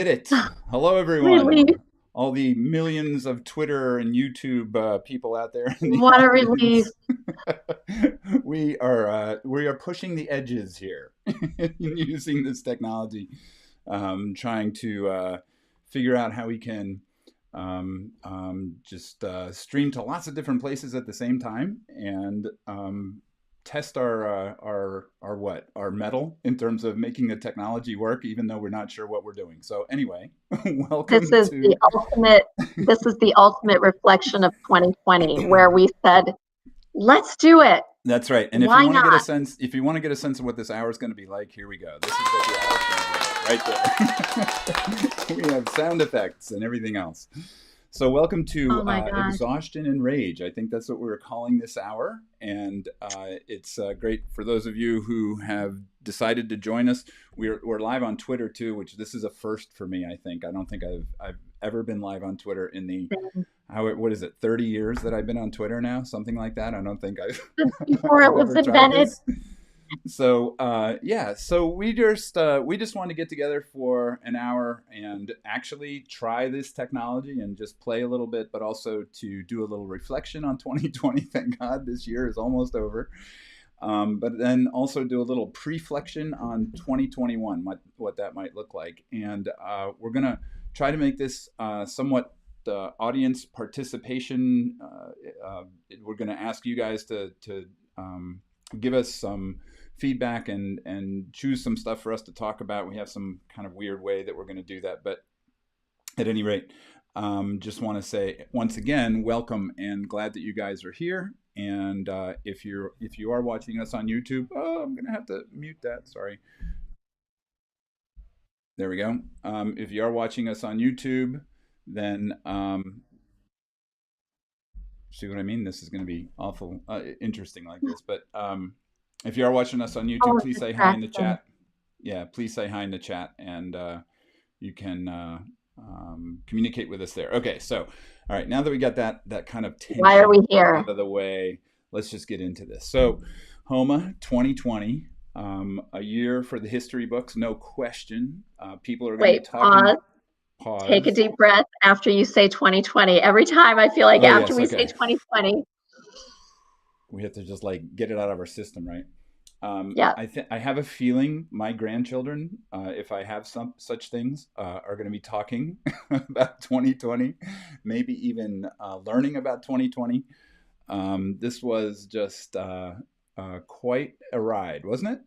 Did it. Hello, everyone. Relief. All the millions of Twitter and YouTube people out there in the What a relief. audience. We are pushing the edges here using this technology, trying to figure out how we can just stream to lots of different places at the same time and test our mettle in terms of making the technology work, even though we're not sure what we're doing. So anyway, This welcome is the to. ultimate this is the ultimate reflection of 2020 where we said, let's do it. That's right. And if you Why want to get a not? sense, if you want to get a sense of what this hour is going to be like, here we go. This is what the hour is going to be like right there. We have sound effects and everything else. So, welcome to Oh my gosh. Exhaustion and Rage. I think that's what we're calling this hour. And it's great for those of you who have decided to join us. We're live on Twitter too, which this is a first for me, I think. I don't think I've ever been live on Twitter in the, what is it, 30 years that I've been on Twitter now? Something like that. I don't think Before it I've was ever tried invented. this. So yeah, so we just want to get together for an hour and actually try this technology and just play a little bit, but also to do a little reflection on 2020. Thank God this year is almost over. But then also do a little pre-flexion on 2021, what that might look like, and we're gonna try to make this somewhat audience participation. We're gonna ask you guys to give us some feedback and choose some stuff for us to talk about. We have some kind of weird way that we're going to do that, but at any rate, just want to say once again, welcome and glad that you guys are here. And if you are watching us on YouTube, oh, I'm gonna have to mute that. Sorry. There we go. If you are watching us on YouTube, then see what I mean. This is going to be awful interesting like this, but if you are watching us on YouTube, Oh, please say hi in the distraction. chat. Yeah, please say hi in the chat, and you can communicate with us there. Okay, so all right, now that we got that kind of Why are tension we here? out of the way, let's just get into this. So, Homa 2020, a year for the history books, no question. People are going to be Wait, talking. pause. Take a Pause. deep breath after you say 2020. Every time I feel like Oh after yes, we say okay. 2020, We have to just like get it out of our system, right? yeah, I have a feeling my grandchildren, if I have some such things, are going to be talking about 2020, maybe even learning about 2020. This was just quite a ride, wasn't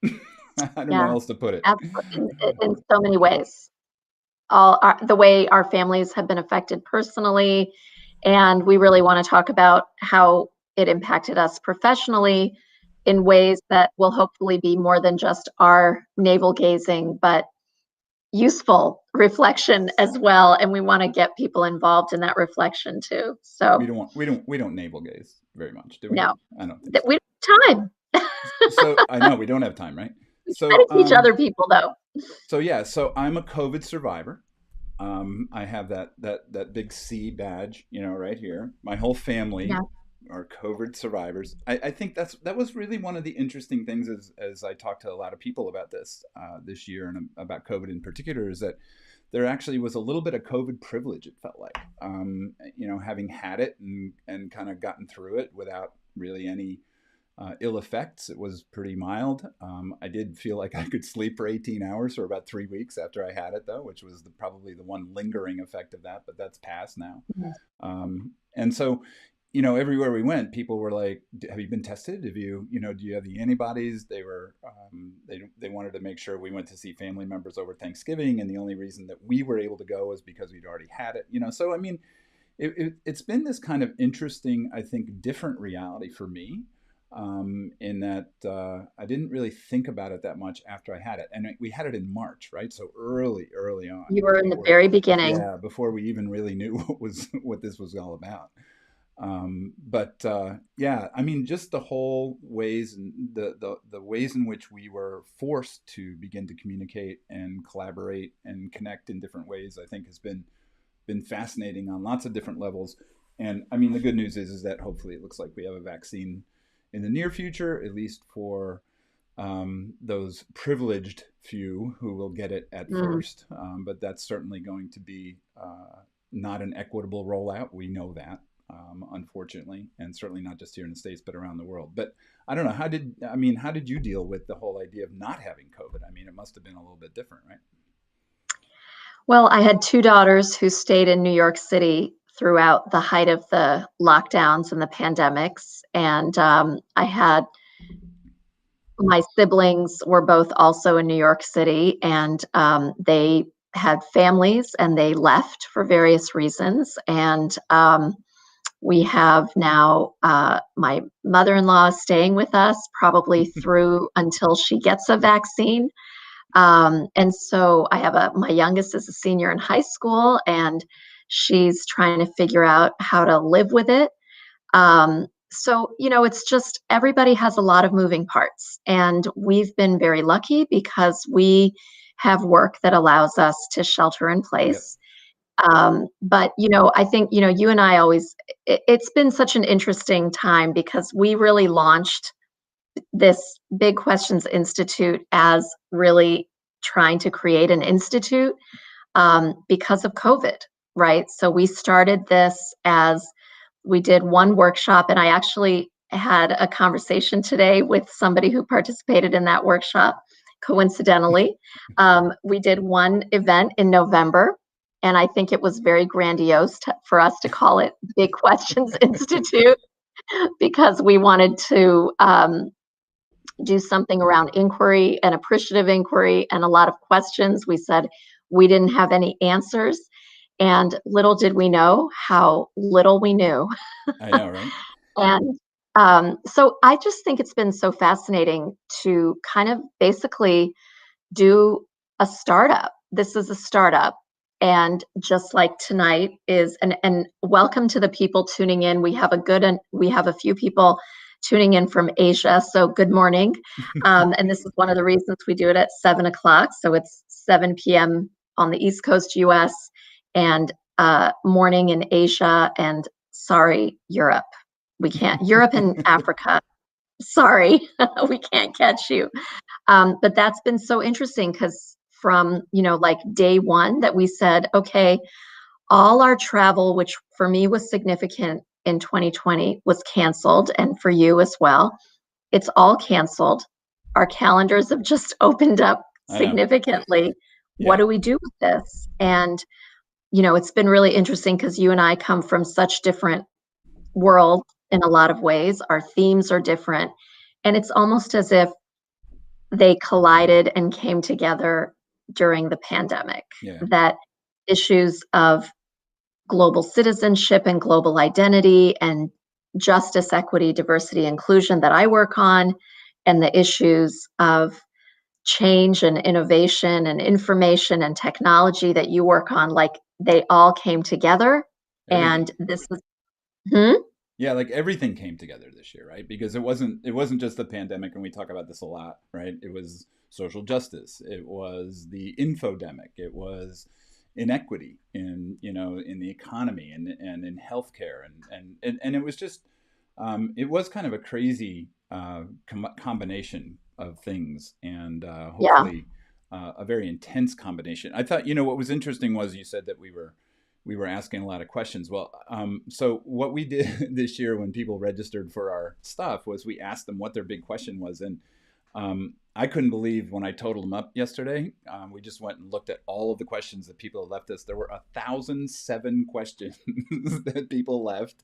it? I don't know how yeah, else to put it. absolutely, in so many ways. The way our families have been affected personally, and we really want to talk about how it impacted us professionally in ways that will hopefully be more than just our navel gazing, but useful reflection as well. And we want to get people involved in that reflection too. We So, don't want we don't navel gaze very much, do we? no, I don't think so. we don't have time. So I know we don't have time, right? We try So to teach other people though. so yeah, so I'm a COVID survivor. I have that big C badge, right here. My whole Yeah. family are COVID survivors. I think that was really one of the interesting things as I talked to a lot of people about this year and about COVID in particular is that there actually was a little bit of COVID privilege. It felt like, having had it and kind of gotten through it without really any ill effects. It was pretty mild. I did feel like I could sleep for 18 hours for about 3 weeks after I had it, though, which was probably the one lingering effect of that, but that's past now. And so, everywhere we went, people were like, "Have you been tested? Do you have the antibodies?" They wanted to make sure we went to see family members over Thanksgiving, and the only reason that we were able to go was because we'd already had it. So I mean, it's been this kind of interesting, I think, different reality for me, in that I didn't really think about it that much after I had it, and we had it in March, right? So early on, You were in the before, very beginning. yeah, before we even really knew what this was all about. But yeah, I mean, just the whole ways and the ways in which we were forced to begin to communicate and collaborate and connect in different ways, I think has been fascinating on lots of different levels. And I mean, the good news is that hopefully it looks like we have a vaccine in the near future, at least for those privileged few who will get it at Mm. first. But that's certainly going to be not an equitable rollout. We know that, unfortunately, and certainly not just here in the States, but around the world. But I don't know. How did you deal with the whole idea of not having COVID? I mean, it must have been a little bit different, right? Well, I had two daughters who stayed in New York City throughout the height of the lockdowns and the pandemics. And I had my siblings were both also in New York City, and they had families and they left for various reasons. And we have now my mother-in-law staying with us probably through until she gets a vaccine. And so I have my youngest is a senior in high school, and she's trying to figure out how to live with it. So, it's just everybody has a lot of moving parts. And we've been very lucky because we have work that allows us to shelter in Yep. place. But, I think, you and I always, it's been such an interesting time because we really launched this Big Questions Institute as really trying to create an institute because of COVID, right? So we started this as we did one workshop, and I actually had a conversation today with somebody who participated in that workshop. Coincidentally, we did one event in November, and I think it was very grandiose for us to call it Big Questions Institute because we wanted to do something around inquiry and appreciative inquiry and a lot of questions. We said we didn't have any answers. And little did we know how little we knew. I know, right? And so I just think it's been so fascinating to kind of basically do a startup. This is a startup. And just like tonight is, and welcome to the people tuning in. We have a few people tuning in from Asia. So good morning. And this is one of the reasons we do it at 7 o'clock. So it's 7 p.m. on the East Coast US and morning in Asia. And sorry, Europe. We can't, Europe and Africa. Sorry, we can't catch you. But that's been so interesting because from, like day one that we said, okay, all our travel, which for me was significant in 2020, was canceled, and for you as well. It's all canceled. Our calendars have just opened up I know. significantly. What Yeah. do we do with this? And, it's been really interesting because you and I come from such different worlds in a lot of ways. Our themes are different. And it's almost as if they collided and came together during the pandemic. Yeah. That issues of global citizenship and global identity and justice, equity, diversity, inclusion that I work on, and the issues of change and innovation and information and technology that you work on, like they all came together. And Everything. this is, hmm? Yeah, like everything came together this year, right? Because it wasn't just the pandemic, and we talk about this a lot, right? It was social justice, it was the infodemic, it was inequity in the economy and in healthcare, and it was just it was kind of a crazy combination of things, and Yeah, hopefully a very intense combination. I thought, what was interesting was you said that we were asking a lot of questions. Well, so what we did this year when people registered for our stuff was we asked them what their big question was, and I couldn't believe when I totaled them up yesterday. We just went and looked at all of the questions that people had left us. There were 1,007 questions that people left.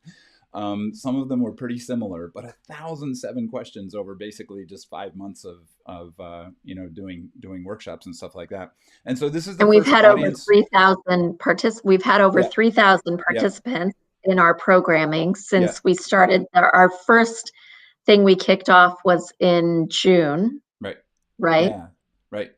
Some of them were pretty similar, but 1,007 questions over basically just 5 months of doing workshops and stuff like that. And so this is the and we've first had over audience. 3,000 we've had over Yeah, 3,000 yeah, participants in our programming yeah. since we started. Our first thing we kicked off was in June, Right. right? Yeah. Right.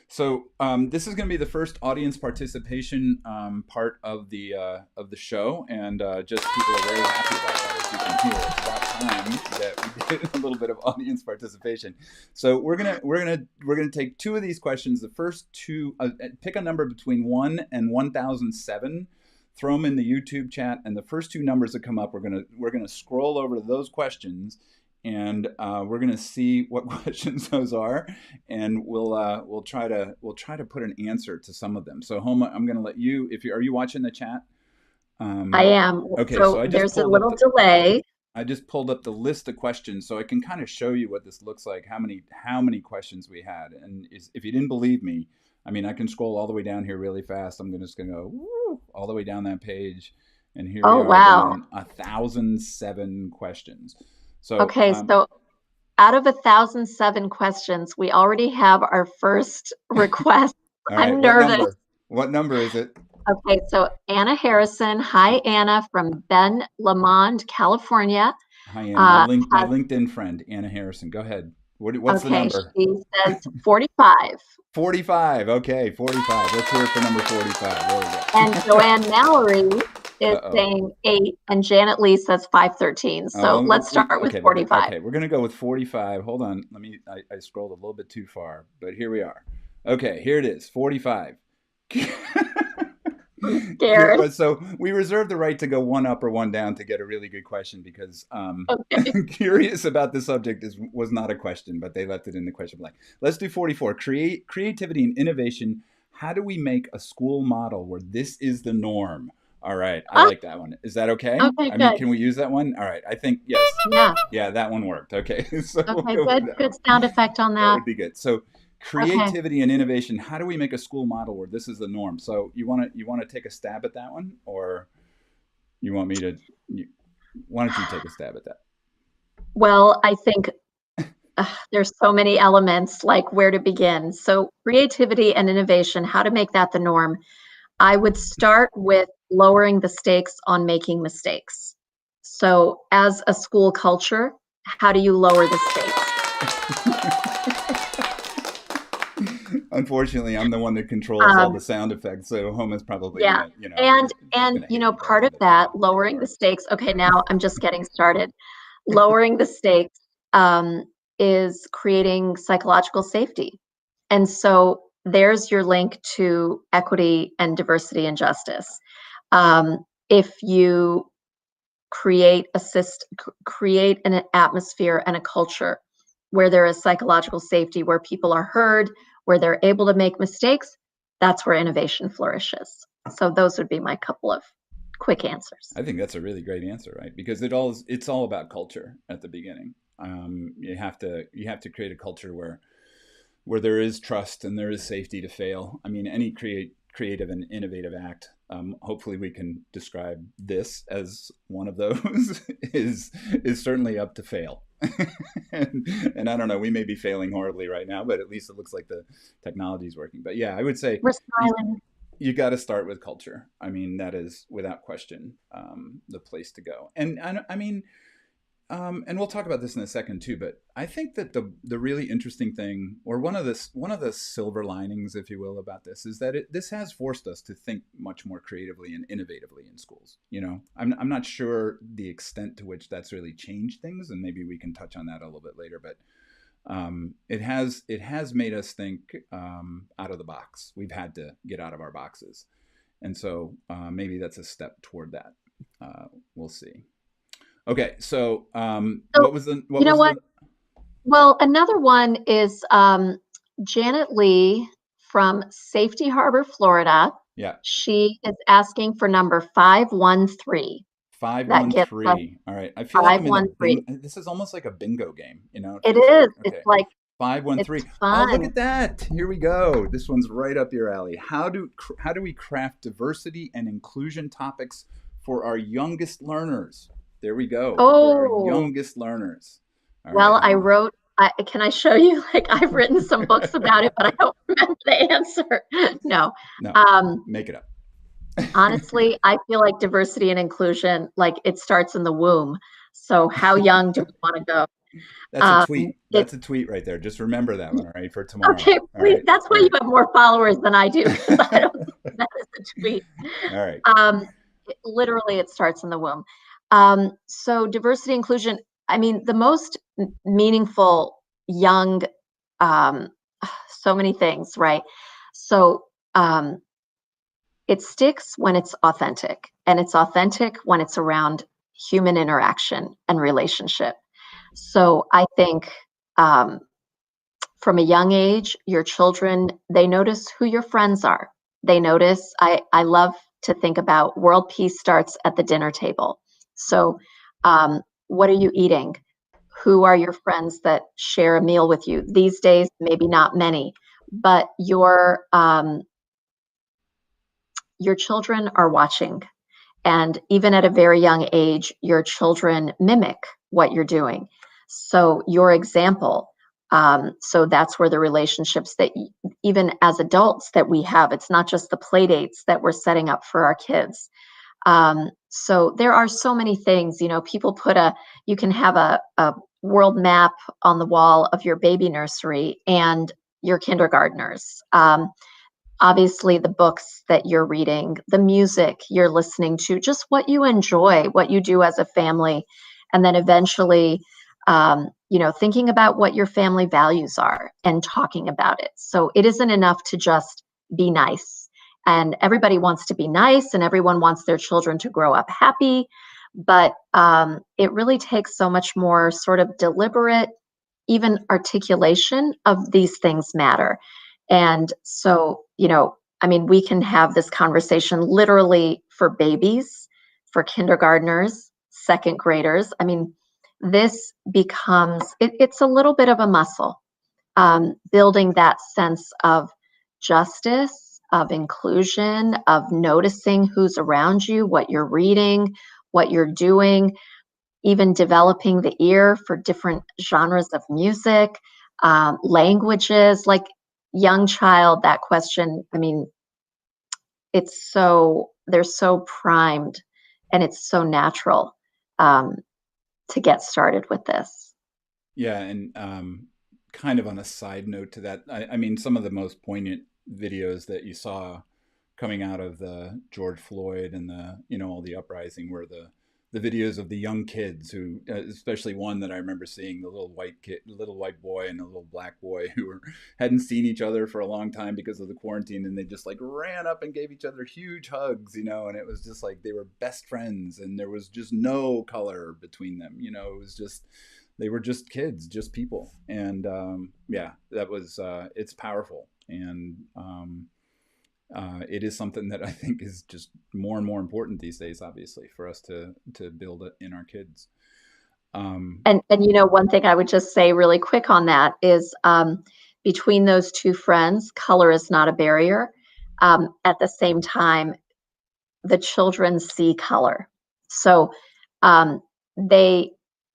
So this is going to be the first audience participation part of the show, and just people are very happy about that. As you can hear, it's about time that we did a little bit of audience participation. So we're gonna take two of these questions. The first two, pick a number between 1 and 1,007. Throw them in the YouTube chat, and the first two numbers that come up, we're gonna scroll over to those questions and we're going to see what questions those are, and we'll try to put an answer to some of them. So, Homa, I'm going to let you. If you are you watching the chat? I am. Okay, so So there's a little delay. I just pulled up the list of questions so I can kind of show you what this looks like, how many questions we had. And if you didn't believe me, I mean, I can scroll all the way down here really fast. Just going to go woo, all the way down that page. And here we Oh, are wow. down 1,007 questions. So, Okay, so out of 1,007 questions, we already have our first request. all right, I'm nervous. What number is it? Okay, so Anna Harrison. Hi, Anna from Ben Lamond, California. Hi, Anna. My LinkedIn friend, Anna Harrison. Go ahead. What's the number? She says 45. 45. Okay, 45. Let's hear it for number 45. There we go. And Joanne Mallory is saying 8, and Janet Lee says 513. So let's start with 45. Okay, we're going to go with 45. Hold on. I scrolled a little bit too far, but here we are. Okay, here it is, 45. Scared. So we reserve the right to go one up or one down to get a really good question because curious about the subject was not a question, but they left it in the question blank. Let's do 44. Creativity and innovation. How do we make a school model where this is the norm? All right, I like that one. Is that okay? Okay, I mean, can we use that one? All right, I think yes. Yeah, that one worked. Okay, so okay, good sound effect on that. That would be good. So. Creativity and innovation. How do we make a school model where this is the norm? So you want to take a stab at that one, or you want me to? Why don't you take a stab at that? Well, I think there's so many elements, like where to begin. So creativity and innovation, how to make that the norm. I would start with lowering the stakes on making mistakes. So as a school culture, how do you lower the stakes? Unfortunately, I'm the one that controls all the sound effects, so Homa's probably and part of that, lowering the stakes. Okay, now I'm just getting started. Lowering the stakes is creating psychological safety, and so there's your link to equity and diversity and justice. If you create an atmosphere and a culture where there is psychological safety, where people are heard, where they're able to make mistakes, that's where innovation flourishes. So those would be my couple of quick answers. I think that's a really great answer, right? Because it's all about culture at the beginning. You have to create a culture where there is trust and there is safety to fail. I mean, any creative and innovative act, hopefully we can describe this as one of those, is certainly up to fail. and I don't know, we may be failing horribly right now, but at least it looks like the technology is working. But yeah, I would say we're smiling. You got to start with culture. I mean, that is without question the place to go. And I mean, and we'll talk about this in a second too, but I think that the really interesting thing, or one of the silver linings, if you will, about this is that this has forced us to think much more creatively and innovatively in schools. You know, I'm not sure the extent to which that's really changed things, and maybe we can touch on that a little bit later. But it has made us think out of the box. We've had to get out of our boxes, and so maybe that's a step toward that. We'll see. Okay, so what was the? Well, another one is Janet Lee from Safety Harbor, Florida. Yeah. She is asking for number 513. 513. All right. I feel like this is almost like a bingo game, you know? It is. Okay. It's like 513. Oh, look at that. Here we go. This one's right up your alley. How do we craft diversity and inclusion topics for our youngest learners? There we go. For our youngest learners. Well, I wrote, can I show you? Like, I've written some books about it, but I don't remember the answer. No. Make it up. Honestly, I feel like diversity and inclusion, like it starts in the womb. So how young do we want to go? That's a tweet. That's a tweet right there. Just remember that one, all right, for tomorrow. Okay, please. Right? That's why you have more followers than I do. I don't think that is a tweet. All right. Literally, it starts in the womb. So diversity, inclusion, I mean, the most meaningful young, so many things, right? So it sticks when it's authentic, and it's authentic when it's around human interaction and relationship. So I think um, from a young age, your children, they notice who your friends are. They notice, I love to think about world peace starts at the dinner table. So, what are you eating? Who are your friends that share a meal with you? These days, maybe not many, but your children are watching. And even at a very young age, your children mimic what you're doing. So your example, so that's where the relationships that even as adults that we have, it's not just the play dates that we're setting up for our kids. So there are so many things, people you can have a world map on the wall of your baby nursery and your kindergartners. Obviously the books that you're reading, the music you're listening to, just what you enjoy, what you do as a family, and then eventually, thinking about what your family values are and talking about it. So it isn't enough to just be nice. And everybody wants to be nice, and everyone wants their children to grow up happy. But it really takes so much more sort of deliberate, even articulation of these things matter. And so, I mean, we can have this conversation literally for babies, for kindergartners, second graders. I mean, this becomes, it's a little bit of a muscle, building that sense of justice, of inclusion, of noticing who's around you, what you're reading, what you're doing, even developing the ear for different genres of music, languages. Like young child, that question, I mean, they're so primed and it's so natural um, to get started with this. Yeah, and kind of on a side note to that, I mean, some of the most poignant videos that you saw coming out of the George Floyd and the all the uprising were the videos of the young kids who, especially one that I remember seeing, the little white boy and a little black boy who hadn't seen each other for a long time because of the quarantine, and they just like ran up and gave each other huge hugs, and it was just like they were best friends, and there was just no color between them, it was just they were just kids, just people, and yeah, that was it's powerful, and it is something that I think is just more and more important these days, obviously, for us to build it in our kids. And one thing I would just say really quick on that is between those two friends, color is not a barrier. At the same time, the children see color. So um, they,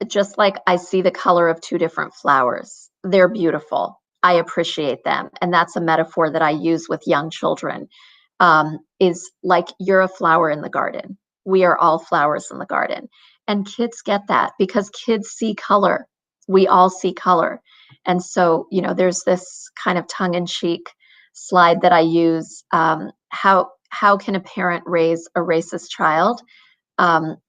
just like I see the color of two different flowers, they're beautiful. I appreciate them. And that's a metaphor that I use with young children, is like you're a flower in the garden. We are all flowers in the garden. And kids get that because kids see color. We all see color. And so, there's this kind of tongue in cheek slide that I use. How can a parent raise a racist child?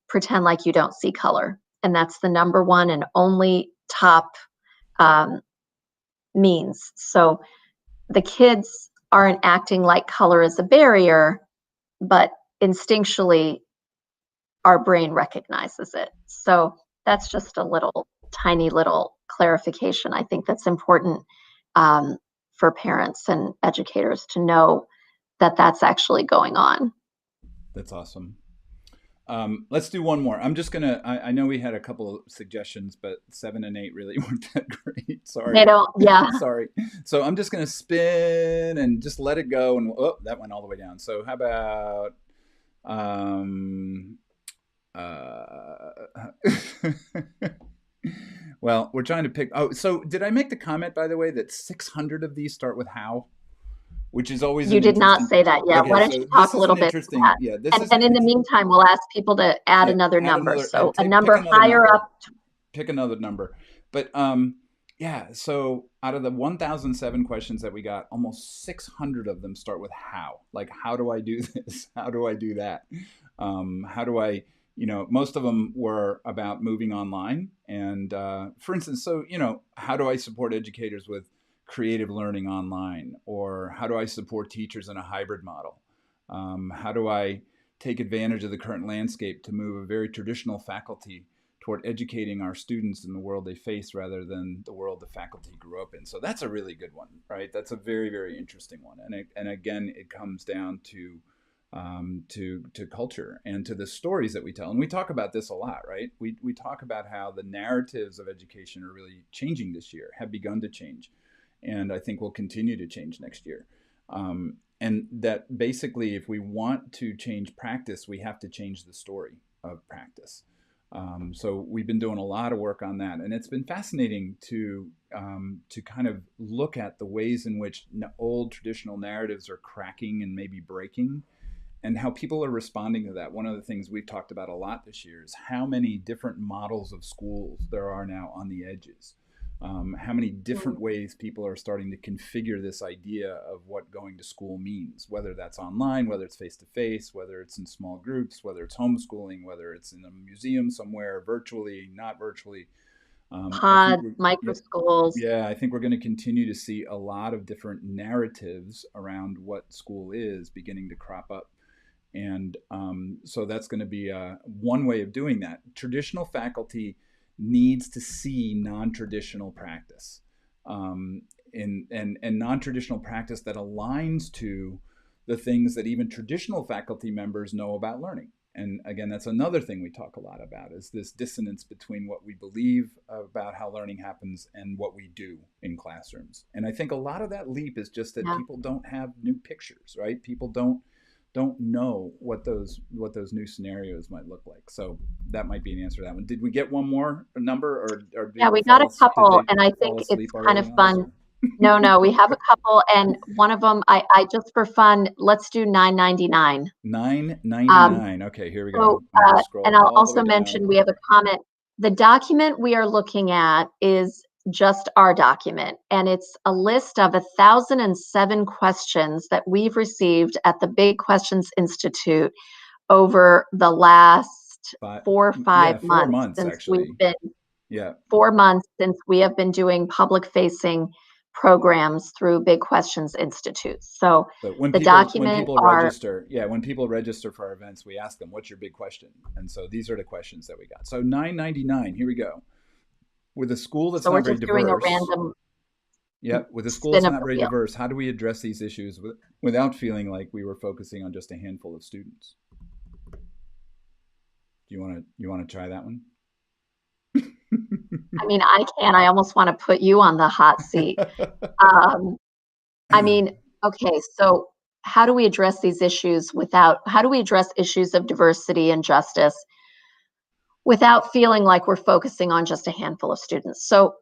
Pretend like you don't see color. And that's the number one and only top um, means. So the kids aren't acting like color is a barrier, but instinctually our brain recognizes it. So that's just a little tiny little clarification. I think that's important for parents and educators to know that that's actually going on. That's awesome. Let's do one more. I'm just gonna. I know we had a couple of suggestions, but 7 and 8 really weren't that great. They Sorry, don't, yeah. sorry. So I'm just gonna spin and just let it go. And oh, that went all the way down. So how about um, uh, well, we're trying to pick. Oh, so did I make the comment, by the way, that 600 of these start with how? Which is always You an did not interesting. say that yet. Okay, Why don't so you this talk a is little an bit to interesting. that? Yeah, this is And an in the interesting. meantime, we'll ask people to add Yeah, another add number. another. So a Pick number another higher number. up. Pick another number. But yeah. So out of the 1,007 questions that we got, almost 600 of them start with how. Like, how do I do this? How do I do that? How do I? Most of them were about moving online. And for instance, so how do I support educators with creative learning online, or how do I support teachers in a hybrid model? How do I take advantage of the current landscape to move a very traditional faculty toward educating our students in the world they face rather than the world the faculty grew up in. So that's a really good one, right? That's a very, very interesting one. And again, it comes down to culture and to the stories that we tell. And we talk about this a lot, right? We talk about how the narratives of education are really changing this year, have begun to change, and I think will continue to change next year. And that basically, if we want to change practice, we have to change the story of practice. So we've been doing a lot of work on that, and it's been fascinating to kind of look at the ways in which old traditional narratives are cracking and maybe breaking, and how people are responding to that. One of the things we've talked about a lot this year is how many different models of schools there are now on the edges. How many different ways people are starting to configure this idea of what going to school means, whether that's online, whether it's face-to-face, whether it's in small groups, whether it's homeschooling, whether it's in a museum somewhere, virtually, not virtually. Pods, micro schools. Yeah, I think we're going to continue to see a lot of different narratives around what school is beginning to crop up. And so that's going to be one way of doing that. Traditional faculty needs to see non-traditional practice, and non-traditional practice that aligns to the things that even traditional faculty members know about learning. And again, that's another thing we talk a lot about, is this dissonance between what we believe about how learning happens and what we do in classrooms. And I think a lot of that leap is just that people don't have new pictures, right? People don't know what those new scenarios might look like. So that might be an answer to that one. Did we get one more number, or yeah, we got a couple, and I think it's kind of fun. No, we have a couple, and one of them, I just for fun, let's do $9.99. $9.99. Okay, here we go. And I'll also mention we have a comment. The document we are looking at is just our document, and it's a list of 1,007 questions that we've received at the Big Questions Institute over the last 4 or 5 months since actually. 4 months since we have been doing public facing programs through Big Questions Institute. So when people register for our events, we ask them, what's your big question? And so these are the questions that we got. So $9.99, here we go. With a school that's not very diverse. Doing a random with a school that's not very diverse, how do we address these issues without feeling like we were focusing on just a handful of students? Do you want to try that one? I mean, I can. I almost want to put you on the hot seat. I mean, okay, so how do we address these issues how do we address issues of diversity and justice without feeling like we're focusing on just a handful of students? So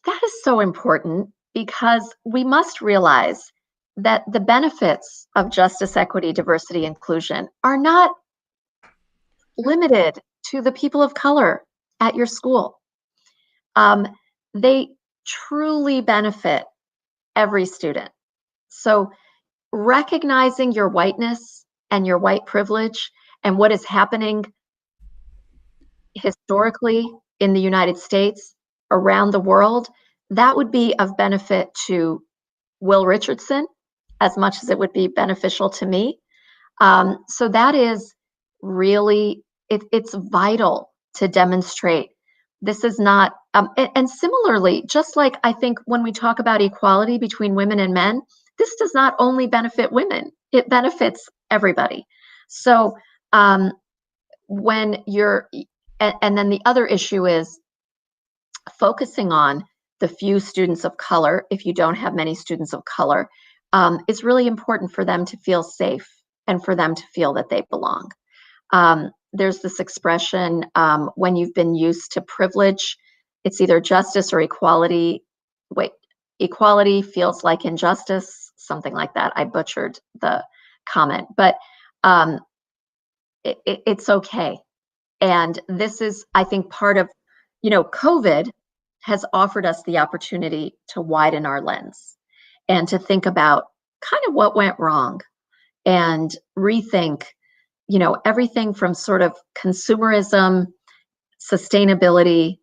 that is so important, because we must realize that the benefits of justice, equity, diversity, inclusion are not limited to the people of color at your school. They truly benefit every student. So recognizing your whiteness and your white privilege and what is happening historically in the United States, around the world, that would be of benefit to Will Richardson as much as it would be beneficial to me. So that is really, it's vital to demonstrate this is not, and similarly, just like I think when we talk about equality between women and men, this does not only benefit women, it benefits everybody. So when you're, and then the other issue is focusing on the few students of color. If you don't have many students of color, it's really important for them to feel safe and for them to feel that they belong. There's this expression, when you've been used to privilege, it's either justice or equality. Equality feels like injustice, something like that. I butchered the comment, but it's okay. And this is, I think, part of, COVID has offered us the opportunity to widen our lens and to think about kind of what went wrong and rethink, everything from sort of consumerism, sustainability,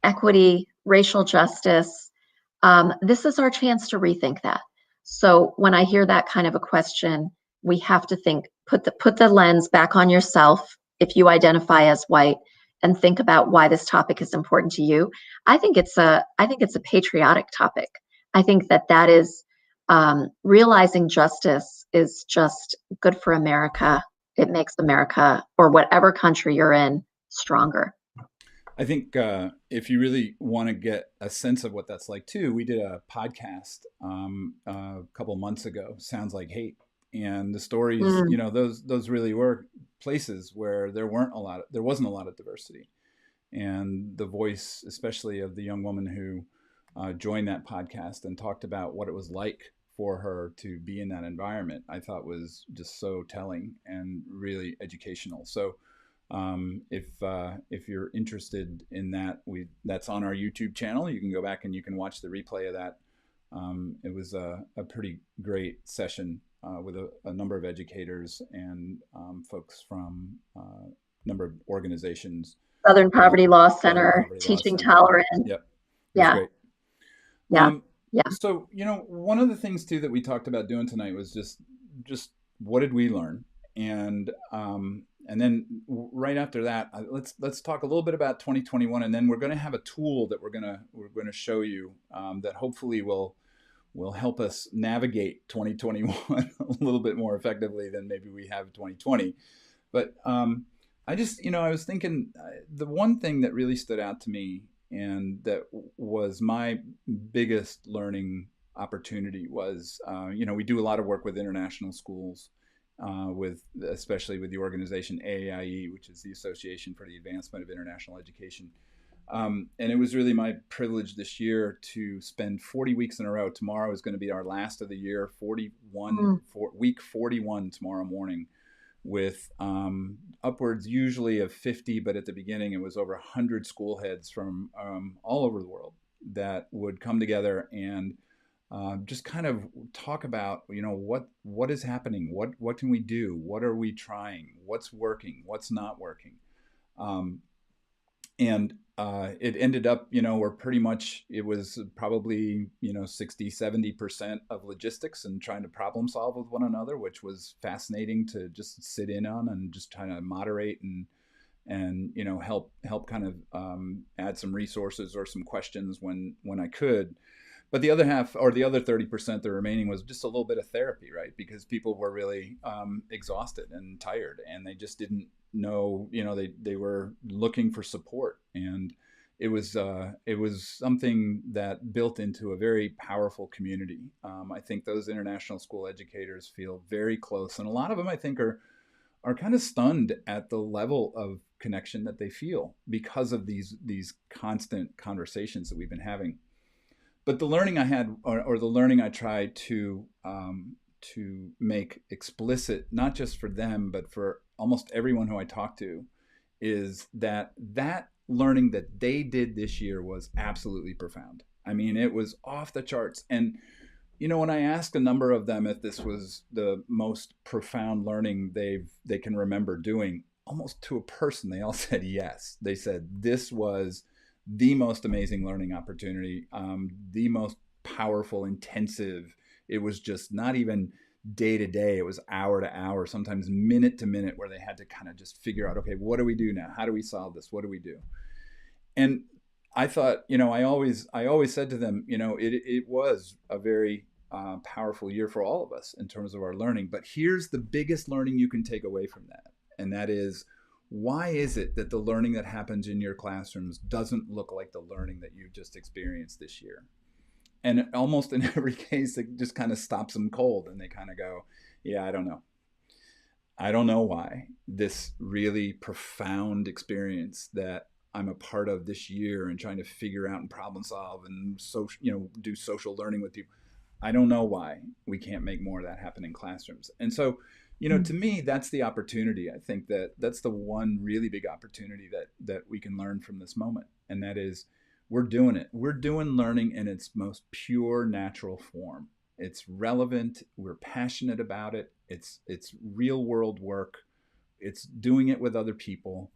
equity, racial justice. This is our chance to rethink that. So when I hear that kind of a question, we have to think, put the lens back on yourself. If you identify as white, and think about why this topic is important to you. I think it's a patriotic topic. I think that is realizing justice is just good for America. It makes America, or whatever country you're in, stronger. I think if you really want to get a sense of what that's like too, we did a podcast a couple months ago. Sounds Like Hate, and the stories, Mm, those really were places where there wasn't a lot of diversity, and the voice, especially of the young woman who joined that podcast and talked about what it was like for her to be in that environment, I thought was just so telling and really educational. So if you're interested in that, that's on our YouTube channel. You can go back and you can watch the replay of that. It was a pretty great session with a number of educators and folks from a number of organizations. Southern Poverty Law Southern Center, Poverty Law Teaching Center. Tolerance. Yep, it was Yeah, great. yeah, Um, yeah. so one of the things too that we talked about doing tonight was just what did we learn, and then right after that, let's talk a little bit about 2021, and then we're going to have a tool that we're going to show you that hopefully will help us navigate 2021 a little bit more effectively than maybe we have 2020. But I was thinking the one thing that really stood out to me and that was my biggest learning opportunity was, we do a lot of work with international schools, especially with the organization AAIE, which is the Association for the Advancement of International Education. And it was really my privilege this year to spend 40 weeks in a row. Tomorrow is going to be our last of the year, Mm, week 41 tomorrow morning, with upwards usually of 50, but at the beginning it was over 100 school heads from all over the world that would come together and just kind of talk about, what is happening, what can we do, what are we trying, what's working, what's not working. Um, and it ended up, we're pretty much, it was probably 60-70% of logistics and trying to problem solve with one another, which was fascinating to just sit in on and just trying to moderate and help kind of add some resources or some questions when I could. But the other half, or the other 30%, the remaining, was just a little bit of therapy, right? Because people were really exhausted and tired, and they just didn't know, they were looking for support. And it was something that built into a very powerful community. I think those international school educators feel very close, and a lot of them, I think, are kind of stunned at the level of connection that they feel because of these constant conversations that we've been having. But the learning I had, or the learning I tried to make explicit, not just for them, but for almost everyone who I talked to, is that learning that they did this year was absolutely profound. I mean, it was off the charts. And when I asked a number of them if this was the most profound learning they can remember doing, almost to a person, they all said yes. They said this was the most amazing learning opportunity, the most powerful, intensive. It was just not even day to day, it was hour to hour, sometimes minute to minute, where they had to kind of just figure out, okay, what do we do now? How do we solve this? What do we do? And I thought, I always said to them, it was a very powerful year for all of us in terms of our learning. But here's the biggest learning you can take away from that. And that is, why is it that the learning that happens in your classrooms doesn't look like the learning that you just experienced this year? And almost in every case, it just kind of stops them cold, and they kind of go, yeah, I don't know. I don't know why this really profound experience that I'm a part of this year and trying to figure out and problem solve and do social learning with people. I don't know why we can't make more of that happen in classrooms. And so, mm, to me, that's the opportunity. I think that's the one really big opportunity that we can learn from this moment. And that is, we're doing it. We're doing learning in its most pure, natural form. It's relevant. We're passionate about it. It's real world work. It's doing it with other people.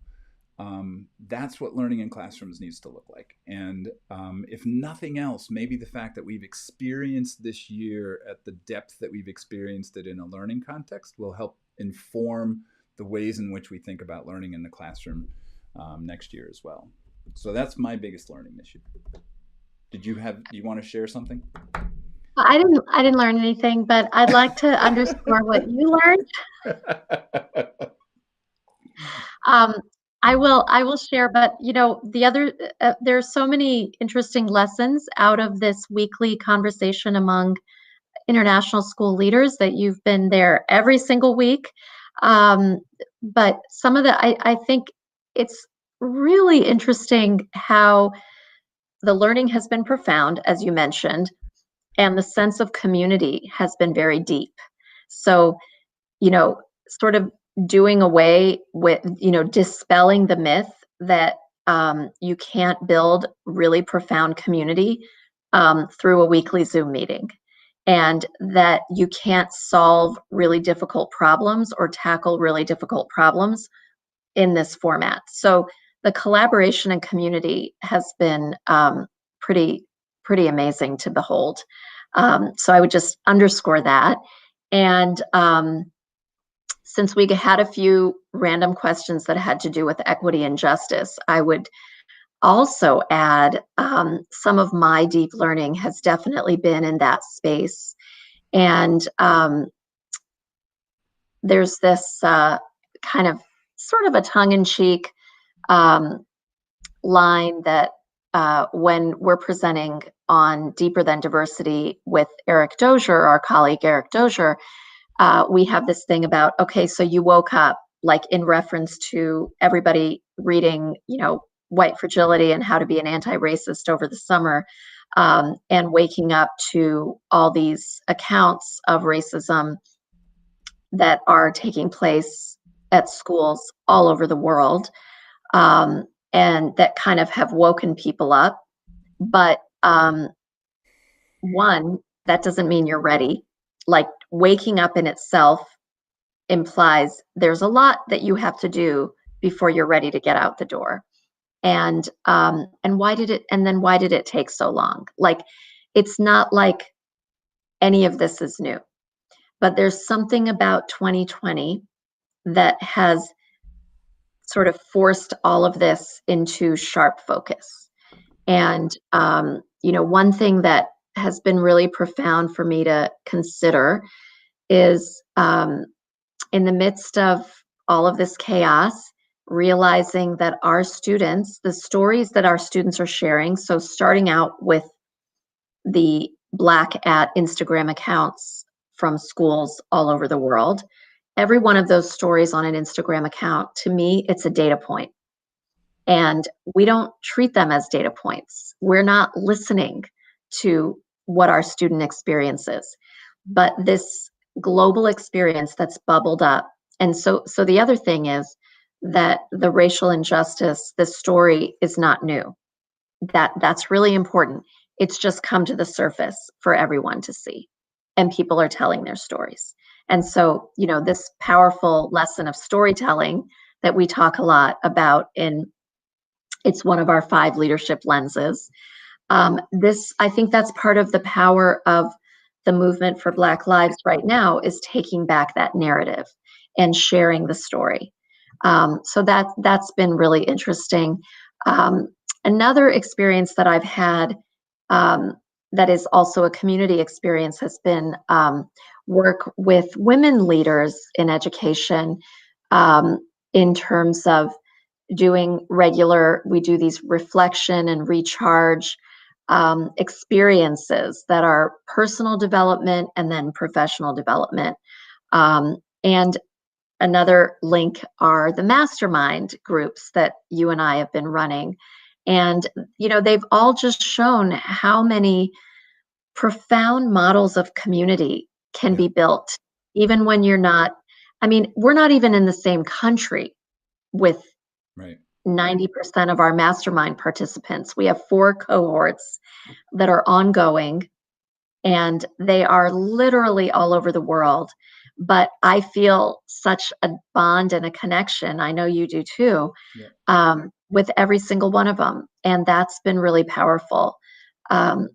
That's what learning in classrooms needs to look like. And if nothing else, maybe the fact that we've experienced this year at the depth that we've experienced it in a learning context will help inform the ways in which we think about learning in the classroom next year as well. So that's my biggest learning this year. Do you want to share something? I didn't learn anything, but I'd like to underscore what you learned. Um, I will share, but the other there's so many interesting lessons out of this weekly conversation among international school leaders that you've been there every single week. Um, but some of I think it's really interesting how the learning has been profound, as you mentioned, and the sense of community has been very deep. So, you know, sort of doing away with, dispelling the myth that you can't build really profound community through a weekly Zoom meeting, and that you can't solve really difficult problems or tackle really difficult problems in this format. So the collaboration and community has been pretty pretty amazing to behold. So I would just underscore that. And since we had a few random questions that had to do with equity and justice, I would also add some of my deep learning has definitely been in that space. And there's this kind of sort of a tongue-in-cheek um, line that when we're presenting on Deeper Than Diversity with Eric Dozier, our colleague Eric Dozier, we have this thing about, okay, so you woke up, like in reference to everybody reading, White Fragility and How to Be an Anti-Racist over the summer, and waking up to all these accounts of racism that are taking place at schools all over the world, and that kind of have woken people up. But one, that doesn't mean you're ready. Like, waking up in itself implies there's a lot that you have to do before you're ready to get out the door. And why did it take so long? Like, it's not like any of this is new, but there's something about 2020 that has sort of forced all of this into sharp focus. And one thing that has been really profound for me to consider is, in the midst of all of this chaos, realizing that our students, the stories that our students are sharing, so starting out with the Black at Instagram accounts from schools all over the world, every one of those stories on an Instagram account, to me, it's a data point. And we don't treat them as data points. We're not listening to what our student experience is, but this global experience that's bubbled up. And so the other thing is that the racial injustice, this story is not new. That's really important. It's just come to the surface for everyone to see, and people are telling their stories. And so, this powerful lesson of storytelling that we talk a lot about it's one of our 5 leadership lenses. I think that's part of the power of the movement for Black Lives right now, is taking back that narrative and sharing the story. So that's been really interesting. Another experience that I've had, that is also a community experience, has been work with women leaders in education, in terms of we do these reflection and recharge experiences that are personal development and then professional development. And another link are the mastermind groups that you and I have been running. And, they've all just shown how many profound models of community can be built, even when you're not, we're not even in the same country with Right. 90% of our mastermind participants. We have 4 cohorts that are ongoing, and they are literally all over the world. But I feel such a bond and a connection, I know you do too, with every single one of them. And that's been really powerful. I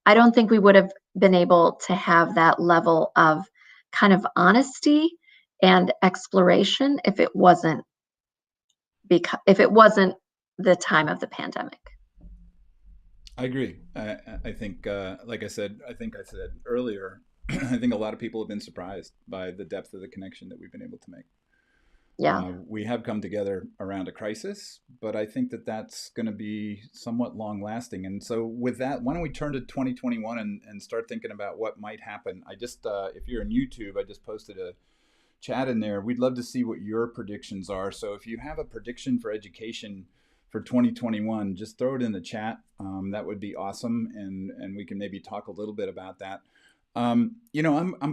don't think we would have been able to have that level of kind of honesty and exploration if it wasn't if it wasn't the time of the pandemic. I agree. I think, like I think I said earlier, I think a lot of people have been surprised by the depth of the connection that we've been able to make. Yeah. We have come together around a crisis, but I think that that's going to be somewhat long lasting. And so, with that, why don't we turn to 2021 and start thinking about what might happen? I just, if you're on YouTube, I just posted a chat in there. We'd love to see what your predictions are. So, if you have a prediction for education for 2021, just throw it in the chat. That would be awesome, and we can maybe talk a little bit about that. I'm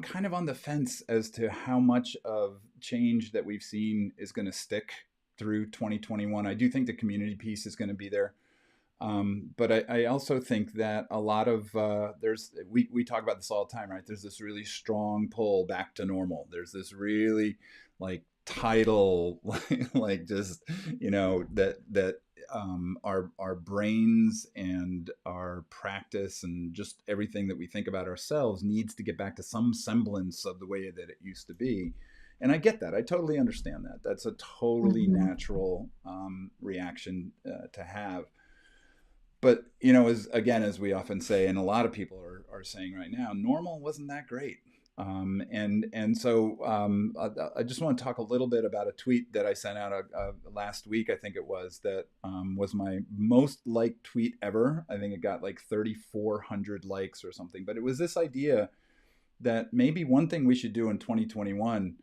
kind of on the fence as to how much of change that we've seen is going to stick through 2021. I do think the community piece is going to be there. But I also think that a lot of we talk about this all the time, right? There's this really strong pull back to normal. There's this really like tidal like just that our brains and our practice and just everything that we think about ourselves needs to get back to some semblance of the way that it used to be. And I get that. I totally understand that. That's a totally Mm-hmm. natural reaction to have. But as we often say, and a lot of people are saying right now, normal wasn't that great. I just want to talk a little bit about a tweet that I sent out last week. I think it was my most liked tweet ever. I think it got like 3,400 likes or something. But it was this idea that maybe one thing we should do in 2021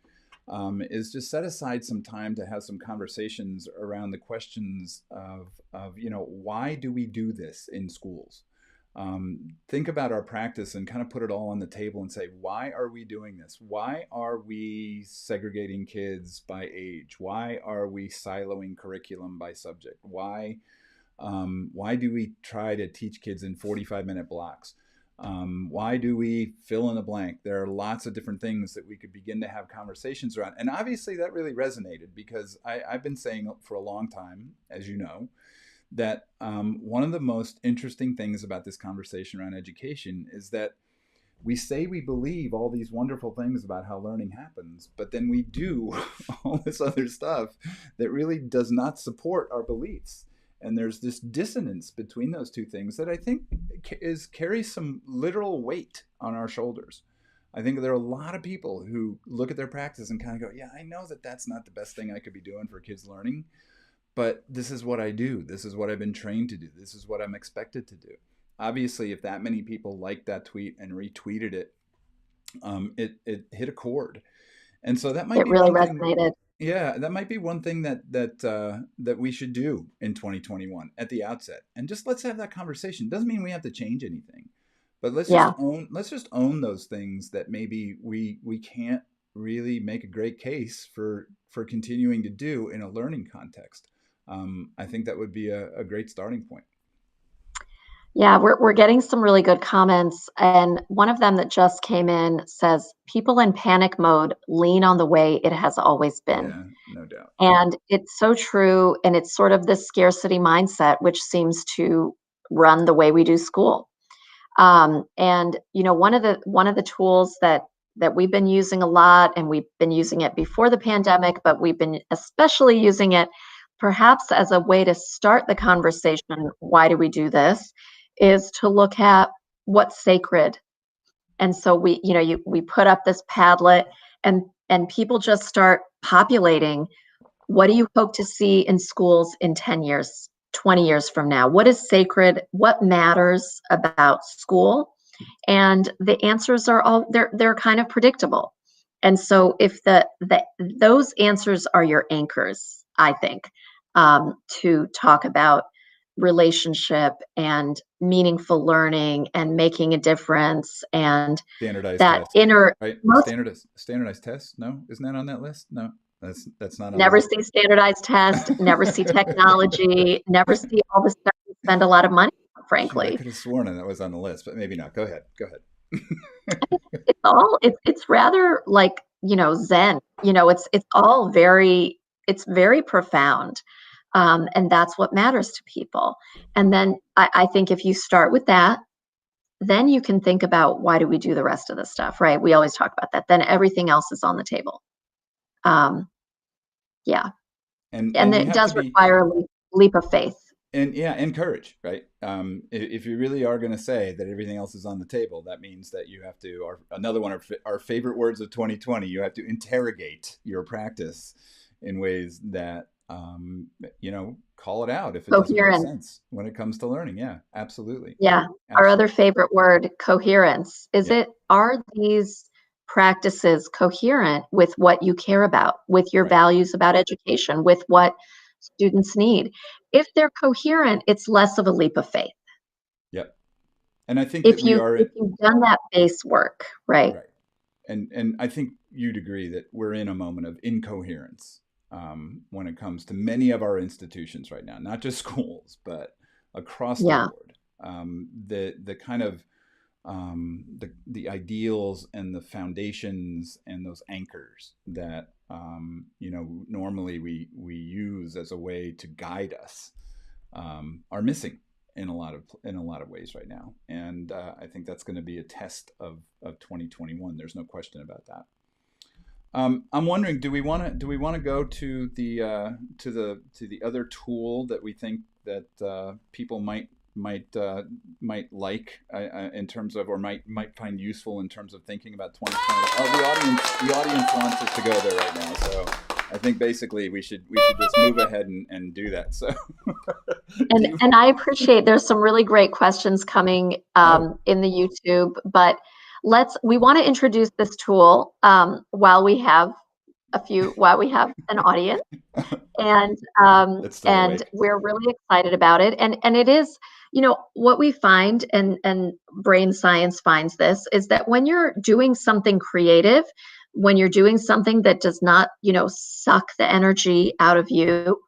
is just set aside some time to have some conversations around the questions of why do we do this in schools? Think about our practice and kind of put it all on the table and say, why are we doing this? Why are we segregating kids by age? Why are we siloing curriculum by subject? Why do we try to teach kids in 45-minute blocks? Why do we fill in the blank? There are lots of different things that we could begin to have conversations around. And obviously that really resonated because I've been saying for a long time, as you know, that one of the most interesting things about this conversation around education is that we say we believe all these wonderful things about how learning happens, but then we do all this other stuff that really does not support our beliefs. And there's this dissonance between those two things that I think carries some literal weight on our shoulders. I think there are a lot of people who look at their practice and kind of go, yeah, I know that that's not the best thing I could be doing for kids learning, but this is what I do. This is what I've been trained to do. This is what I'm expected to do. Obviously, if that many people liked that tweet and retweeted it, it hit a chord. And so that might It be really one thing. resonated. Yeah, that might be one thing that we should do in 2021 at the outset. And just let's have that conversation. Doesn't mean we have to change anything, but Yeah. let's just own those things that maybe we can't really make a great case for continuing to do in a learning context. I think that would be a great starting point. Yeah, we're getting some really good comments, and one of them that just came in says, "People in panic mode lean on the way it has always been." Yeah, no doubt. And it's so true, and it's sort of this scarcity mindset which seems to run the way we do school. And one of the tools that we've been using a lot, and we've been using it before the pandemic, but we've been especially using it perhaps as a way to start the conversation, why do we do this, is to look at what's sacred. And so we put up this Padlet, and people just start populating, what do you hope to see in schools in 10 years, 20 years from now? What is sacred? What matters about school? And the answers are all they're kind of predictable. And so if those answers are your anchors, I think, to talk about relationship and meaningful learning and making a difference and Standardized that test, inner right? most Standardized test. No, isn't that on that list? No, that's not on the never list. see standardized test, never see technology, never see all the stuff we spend a lot of money on, Shoot, I frankly. could have sworn that was on the list, but maybe not. Go ahead. Go ahead. It's rather like, Zen. It's all very profound. And that's what matters to people. And then I think if you start with that, then you can think about why do we do the rest of the stuff, right? We always talk about that. Then everything else is on the table. Um, yeah. And you it have to does be, require a leap of faith. and yeah, and courage, right? If you really are going to say that everything else is on the table, that means that you have to, or another one of our favorite words of 2020, you have to interrogate your practice in ways that, call it out if it doesn't make Coherence. sense when it comes to learning. Yeah, absolutely. Yeah. Our other Absolutely. favorite word, coherence. Yeah, Are these practices coherent with what you care about, with your right. values about education, with Right. what students need? If they're coherent, it's less of a leap of faith. Yep. And I think that we are If you've done that base work, right? right. And I think you'd agree that we're in a moment of incoherence when it comes to many of our institutions right now, not just schools, but across the Yeah. board. The kind of the ideals and the foundations and those anchors that normally we use as a way to guide us are missing in a lot of ways right now, and I think that's going to be a test of 2021. There's no question about that. I'm wondering, do we want to go to the other tool that we think that people might like in terms of, or might find useful in terms of thinking about 2020? Oh, the audience wants us to go there right now, so I think basically we should just move ahead and do that. So, do you? And I appreciate there's some really great questions coming Oh, in the YouTube, but we want to introduce this tool while we have an audience, that's still and awake. we're really excited about it. And it is, what we find, and brain science finds this, is that when you're doing something creative, when you're doing something that does not, suck the energy out of you,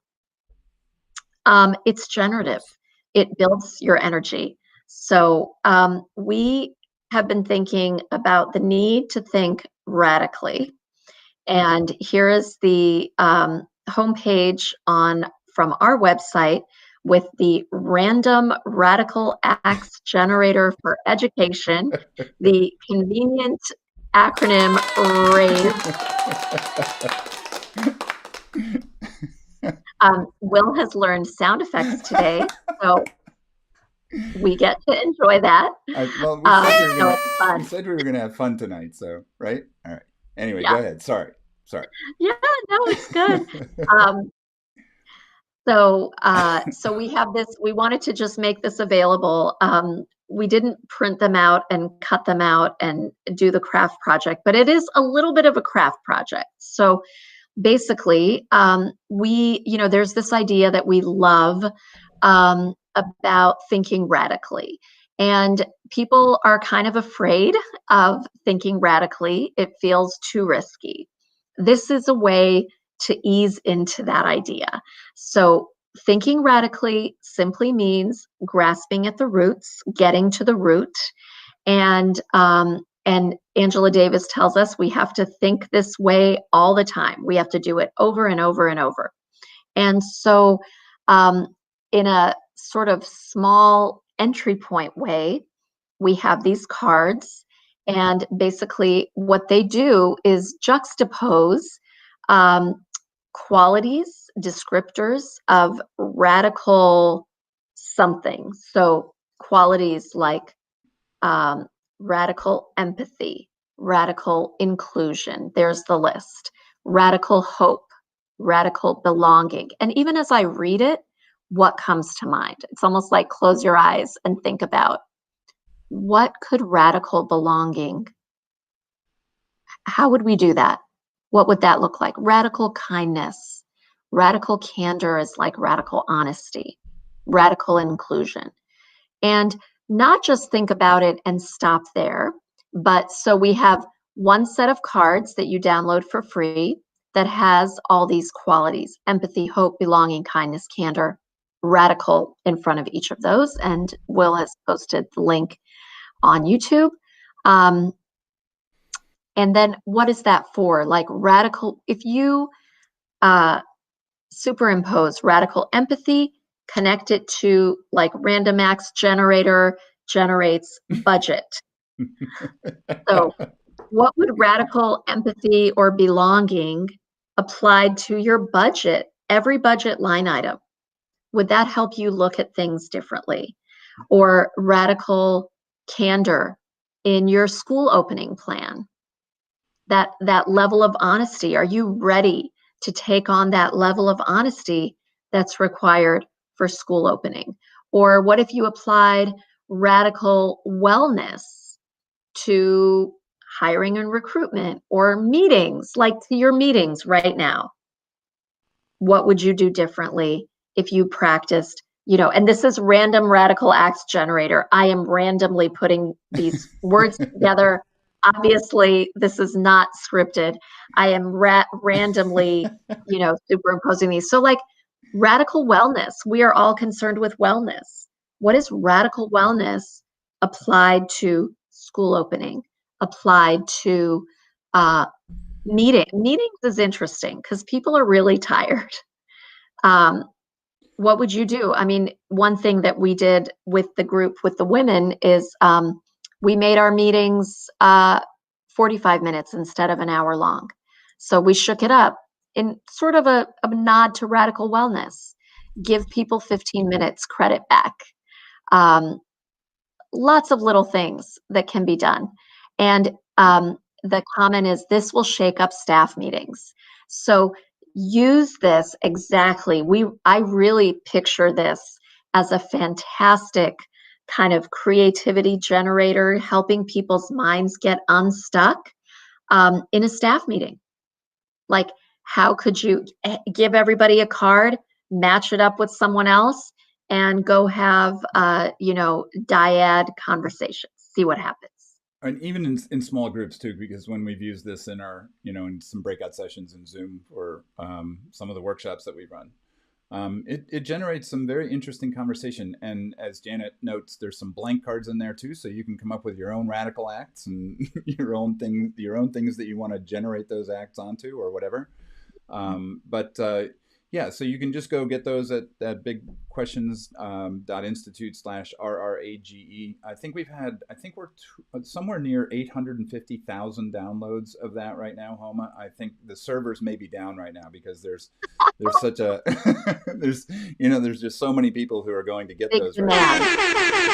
it's generative. It builds your energy. So we have been thinking about the need to think radically. And here is the homepage from our website with the random radical acts generator for education, the convenient acronym RAGE. Will has learned sound effects today, so we get to enjoy that. Well, So it's we fun. said we were gonna have fun tonight. So right, all right. Anyway, go Yeah, ahead. Sorry. yeah, no, it's good. Um, so we have this. We wanted to just make this available. We didn't print them out and cut them out and do the craft project, but it is a little bit of a craft project. So basically, there's this idea that we love about thinking radically. And people are kind of afraid of thinking radically. It feels too risky. This is a way to ease into that idea. So, thinking radically simply means grasping at the roots, getting to the root, and Angela Davis tells us we have to think this way all the time. We have to do it over and over and over. And so, in a sort of small entry point way, we have these cards. And basically, what they do is juxtapose um, qualities, descriptors of radical something. So, qualities like um, radical empathy, radical inclusion, there's the list, radical hope, radical belonging. And even as I read it, what comes to mind? It's almost like close your eyes and think about what could radical belonging, how would we do that? What would that look like? Radical kindness, radical candor is like radical honesty, radical inclusion. And not just think about it and stop there, but so we have one set of cards that you download for free that has all these qualities: empathy, hope, belonging, kindness, candor, radical in front of each of those. And Will has posted the link on YouTube. Um, and then what is that for? Like radical, if you uh, superimpose radical empathy, connect it to like random acts generator generates budget. So, what would radical empathy or belonging applied to your budget every budget line item, would that help you look at things differently? Or radical candor in your school opening plan, that level of honesty. Are you ready to take on that level of honesty that's required for school opening? Or what if you applied radical wellness to hiring and recruitment or meetings, like to your meetings right now? What would you do differently if you practiced, and this is random radical acts generator. I am randomly putting these words together. Obviously, this is not scripted. I am randomly, superimposing these. So, like radical wellness, we are all concerned with wellness. What is radical wellness applied to school opening, applied to meetings is interesting because people are really tired. Um, what would you do? I mean, one thing that we did with the group, with the women, is we made our meetings 45 minutes instead of an hour long. So we shook it up in sort of a nod to radical wellness. Give people 15 minutes credit back. Um, Lots of little things that can be done. And the comment is this will shake up staff meetings. So use this exactly. I really picture this as a fantastic kind of creativity generator, helping people's minds get unstuck in a staff meeting. Like, how could you give everybody a card, match it up with someone else, and go have, dyad conversations, see what happens. And even in small groups too, because when we've used this in our, in some breakout sessions in Zoom or some of the workshops that we run, it generates some very interesting conversation. And as Janet notes, there's some blank cards in there too, so you can come up with your own radical acts and your own things that you want to generate those acts onto or whatever. But yeah, so you can just go get those at bigquestions.institute/RRAGE. I think we're somewhere near 850,000 downloads of that right now, Homa. I think the servers may be down right now because there's such a there's just so many people who are going to get Big those right demand. now.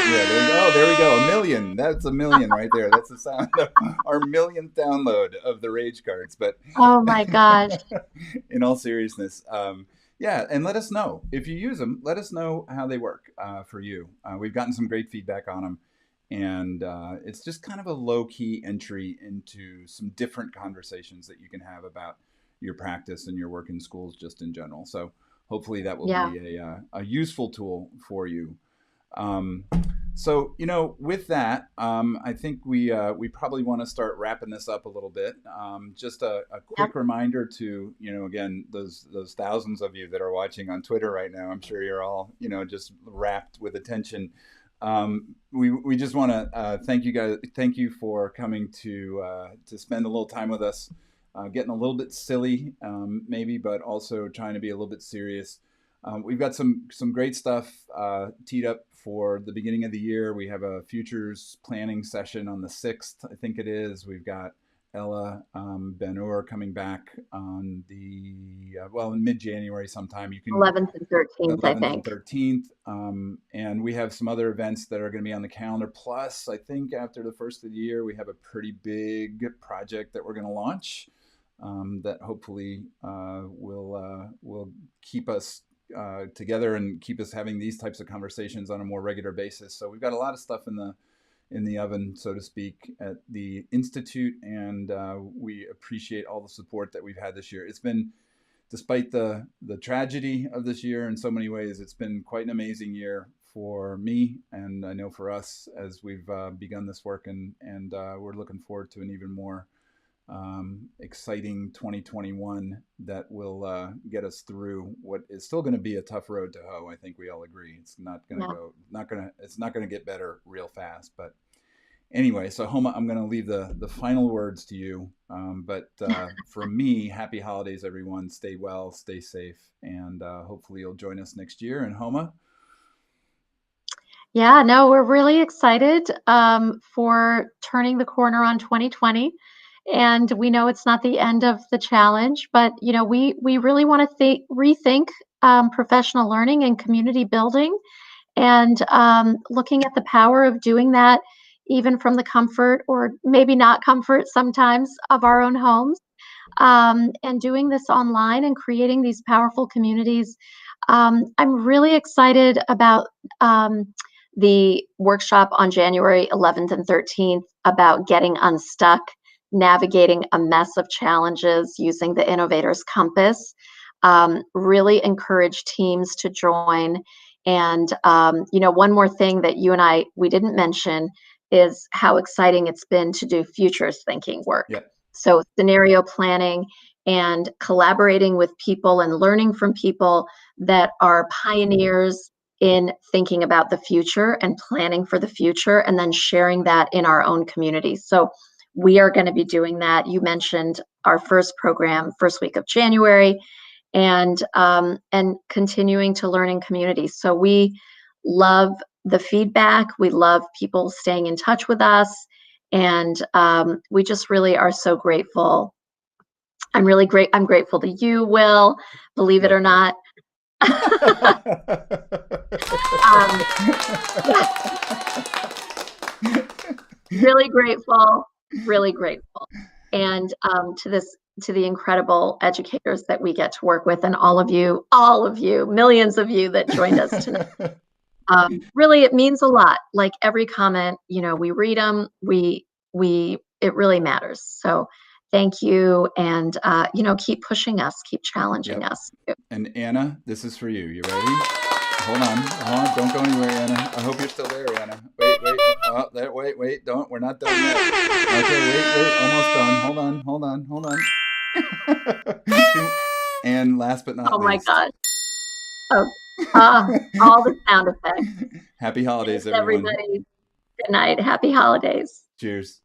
Yeah, there we go. 1 million. That's 1 million right there. That's the sound of our millionth download of the Rage cards. But Oh my gosh. in all seriousness, yeah, and let us know if you use them. Let us know how they work for you. We've gotten some great feedback on them, and it's just kind of a low-key entry into some different conversations that you can have about your practice and your work in schools just in general. So hopefully that will be a useful tool for you. So, with that, I think we probably want to start wrapping this up a little bit. Just a quick reminder to, again, those thousands of you that are watching on Twitter right now. I'm sure you're all, just wrapped with attention. We just want to thank you guys. Thank you for coming to spend a little time with us, getting a little bit silly, maybe, but also trying to be a little bit serious. We've got some great stuff teed up for the beginning of the year. We have a futures planning session on the 6th, I think it is. We've got Ella Ben-Ur coming back on the, in mid-January sometime. You can 11th and 13th, I 11th think. and 13th. And we have some other events that are going to be on the calendar. Plus, I think after the first of the year, we have a pretty big project that we're going to launch that hopefully will keep us together and keep us having these types of conversations on a more regular basis. So we've got a lot of stuff in the oven, so to speak, at the Institute, and we appreciate all the support that we've had this year. It's been, despite the tragedy of this year in so many ways, it's been quite an amazing year for me, and I know for us as we've begun this work, and we're looking forward to an even more exciting 2021 that will get us through what is still going to be a tough road to hoe. I think we all agree. It's not going to it's not going to get better real fast. But anyway, so Homa, I'm going to leave the final words to you. But from me, happy holidays, everyone. Stay well, stay safe, and hopefully you'll join us next year. And Homa? Yeah, no, we're really excited for turning the corner on 2020. and we know it's not the end of the challenge, but we really want to rethink professional learning and community building, and looking at the power of doing that even from the comfort, or maybe not comfort sometimes, of our own homes, and doing this online and creating these powerful communities. I'm really excited about the workshop on January 11th and 13th about getting unstuck, navigating a mess of challenges using the Innovator's Compass. Really encourage teams to join. And one more thing that you and we didn't mention is how exciting it's been to do futures thinking work. Yeah. So scenario planning and collaborating with people and learning from people that are pioneers in thinking about the future and planning for the future, and then sharing that in our own communities. So we are going to be doing that. You mentioned our first program, first week of January, and continuing to learn in communities. So we love the feedback. We love people staying in touch with us, and we just really are so grateful. I'm really great. I'm grateful to you, Will. Believe it or not. Really grateful. Really grateful. And to the incredible educators that we get to work with, and all of you, millions of you that joined us tonight. Really, it means a lot. Like every comment, we read them. It really matters. So thank you, and keep pushing us, keep challenging us. And Anna, this is for you. You ready? Hold on. Don't go anywhere, Anna. I hope you're still there, Anna. Wait. Oh, there. Wait. Don't. We're not done yet. Okay. Wait. Almost done. Hold on. And last but not least. Oh my God. All the sound effects. Happy holidays, Thanks, everyone. everybody. Good night. Happy holidays. Cheers.